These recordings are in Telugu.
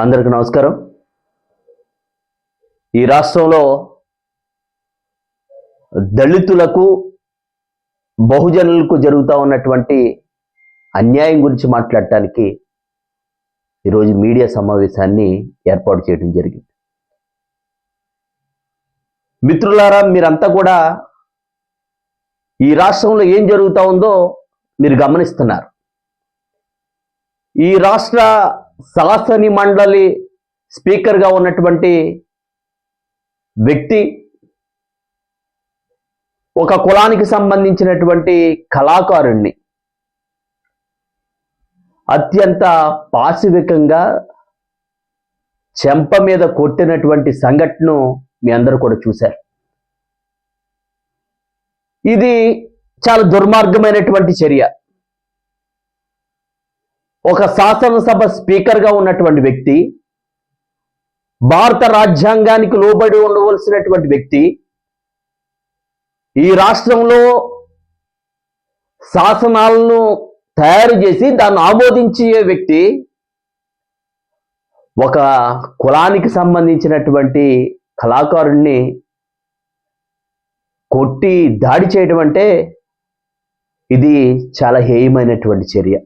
అందరికీ నమస్కారం. ఈ రాష్ట్రంలో దళితులకు బహుజనులకు జరుగుతూ ఉన్నటువంటి అన్యాయం గురించి మాట్లాడటానికి ఈరోజు మీడియా సమావేశాన్ని ఏర్పాటు చేయడం జరిగింది. మిత్రులారా, మీరంతా కూడా ఈ రాష్ట్రంలో ఏం జరుగుతూ ఉందో మీరు గమనిస్తున్నారు. ఈ రాష్ట్ర శాసన మండలి స్పీకర్గా ఉన్నటువంటి వ్యక్తి ఒక కులానికి సంబంధించినటువంటి కళాకారుణ్ణి అత్యంత పాశవికంగా చెంప మీద కొట్టినటువంటి సంఘటనను మీ అందరూ కూడా చూశారు. ఇది చాలా దుర్మార్గమైనటువంటి చర్య. ఒక శాసనసభ స్పీకర్గా ఉన్నటువంటి వ్యక్తి, భారత రాజ్యాంగానికి లోబడి ఉండవలసినటువంటి వ్యక్తి, ఈ రాష్ట్రంలో శాసనాలను తయారు చేసి దాన్ని ఆమోదించే వ్యక్తి ఒక కులానికి సంబంధించినటువంటి కళాకారుణ్ణి కొట్టి దాడి చేయడం అంటే ఇది చాలా హేయమైనటువంటి చర్య.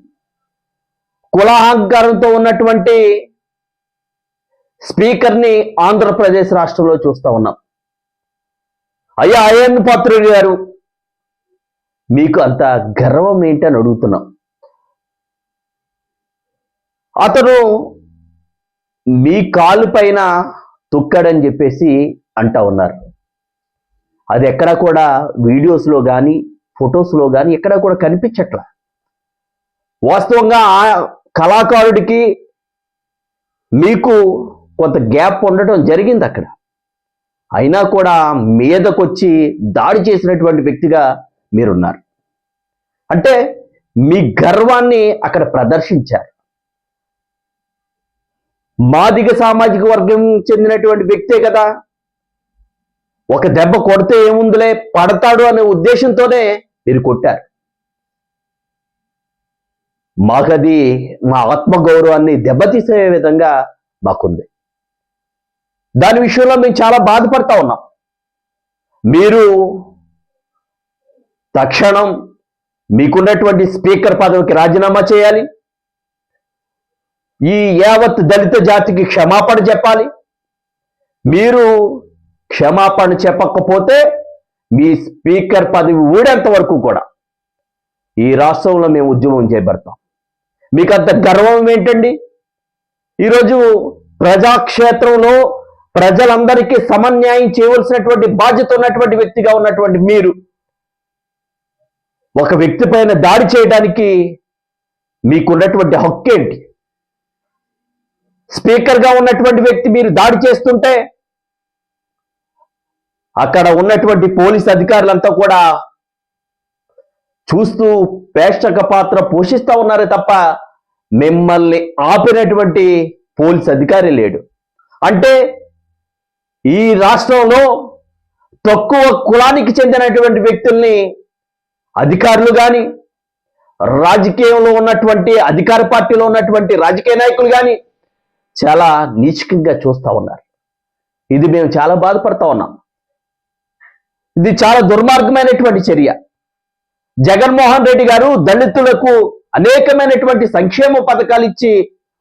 కులాహంకారంతో ఉన్నటువంటి స్పీకర్ని ఆంధ్రప్రదేశ్ రాష్ట్రంలో చూస్తూ ఉన్నాం. అయ్యా అయ్యన్న పాత్రుడు గారు, మీకు అంత గర్వం ఏంటని అడుగుతున్నాం. అతను మీ కాలు పైన తొక్కాడని చెప్పేసి అంటా ఉన్నారు. అది ఎక్కడా కూడా వీడియోస్లో కానీ ఫొటోస్లో కానీ ఎక్కడా కూడా కనిపించట్లా. వాస్తవంగా ఆ కళాకారుడికి మీకు కొంత గ్యాప్ ఉండటం జరిగింది అక్కడ. అయినా కూడా మీదకొచ్చి దాడి చేసినటువంటి వ్యక్తిగా మీరున్నారు. అంటే మీ గర్వాన్ని అక్కడ ప్రదర్శించారు. మాదిగ సామాజిక వర్గం చెందినటువంటి వ్యక్తే కదా, ఒక దెబ్బ కొడితే ఏముందిలే పడతాడు అనే ఉద్దేశంతోనే మీరు కొట్టారు. మాకది మా ఆత్మగౌరవాన్ని దెబ్బతీసే విధంగా మాకుంది. దాని విషయంలో మేము చాలా బాధపడతా ఉన్నాం. మీరు తక్షణం మీకున్నటువంటి స్పీకర్ పదవికి రాజీనామా చేయాలి. ఈ యావత్ దళిత జాతికి క్షమాపణ చెప్పాలి. మీరు క్షమాపణ చెప్పకపోతే మీ స్పీకర్ పదవి ఊడేంత వరకు కూడా ఈ రాష్ట్రంలో మేము ఉద్యమం చేపడతాం. మీకు అంత గర్వం ఏంటండి? ఈరోజు ప్రజాక్షేత్రంలో ప్రజలందరికీ సమన్యాయం చేయవలసినటువంటి బాధ్యత ఉన్నటువంటి వ్యక్తిగా ఉన్నటువంటి మీరు ఒక వ్యక్తి పైన దాడి చేయడానికి మీకున్నటువంటి హక్కు ఏంటి? స్పీకర్గా ఉన్నటువంటి వ్యక్తి మీరు దాడి చేస్తుంటే అక్కడ ఉన్నటువంటి పోలీస్ అధికారులంతా కూడా చూస్తూ ప్రేక్షక పాత్ర పోషిస్తూ ఉన్నారే తప్ప మిమ్మల్ని ఆపినటువంటి పోలీస్ అధికారి లేడు. అంటే ఈ రాష్ట్రంలో తక్కువ కులానికి చెందినటువంటి వ్యక్తుల్ని అధికారులు కానీ, రాజకీయంలో ఉన్నటువంటి అధికార పార్టీలో ఉన్నటువంటి రాజకీయ నాయకులు కానీ చాలా నీచకంగా చూస్తూ ఉన్నారు. ఇది మేము చాలా బాధపడతా ఉన్నాం. ఇది చాలా దుర్మార్గమైనటువంటి చర్య. జగన్మోహన్ రెడ్డి గారు దళితులకు అనేకమైనటువంటి సంక్షేమ పథకాలు ఇచ్చి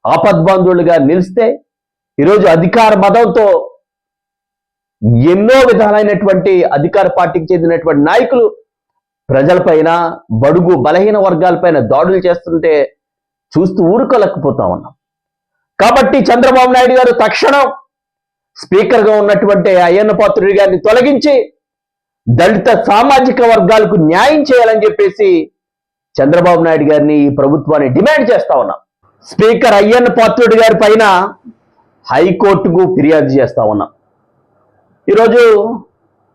ఆపద్బాంధువులుగా నిలిస్తే ఈరోజు అధికార మదంతో ఎన్నో విధాలైనటువంటి అధికార పార్టీకి చెందినటువంటి నాయకులు ప్రజలపైన, బడుగు బలహీన వర్గాలపైన దాడులు చేస్తుంటే చూస్తూ ఊరుకోలేకపోతా ఉన్నాం. కాబట్టి చంద్రబాబు నాయుడు గారు తక్షణం స్పీకర్గా ఉన్నటువంటి అయ్యన్న పాత్రుడి గారిని తొలగించి దళిత సామాజిక వర్గాలకు న్యాయం చేయాలని చెప్పేసి చంద్రబాబు నాయుడు గారిని, ఈ ప్రభుత్వాన్ని డిమాండ్ చేస్తా ఉన్నాం. స్పీకర్ అయ్యన్న పాత్రుడి గారి పైన హైకోర్టుకు ఫిర్యాదు చేస్తా ఉన్నాం. ఈరోజు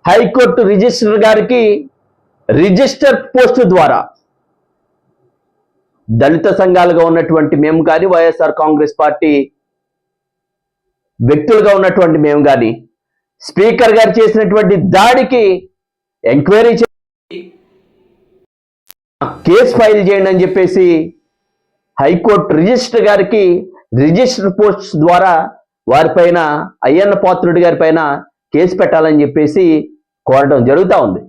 హైకోర్టు రిజిస్ట్రార్ గారికి రిజిస్టర్ పోస్టు ద్వారా దళిత సంఘాలుగా ఉన్నటువంటి మేము కానీ, వైఎస్ఆర్ కాంగ్రెస్ పార్టీ వ్యక్తులుగా ఉన్నటువంటి మేము కానీ స్పీకర్ గారు చేసినటువంటి దాడికి ఎంక్వైరీ చేసి కేసు ఫైల్ చేయండి అని చెప్పేసి హైకోర్టు రిజిస్టర్ గారికి రిజిస్టర్ పోస్ట్ ద్వారా వారిపైన అయ్యన్న పాత్రుడి గారి పైన కేసు పెట్టాలని చెప్పేసి కోరడం జరుగుతూ ఉంది.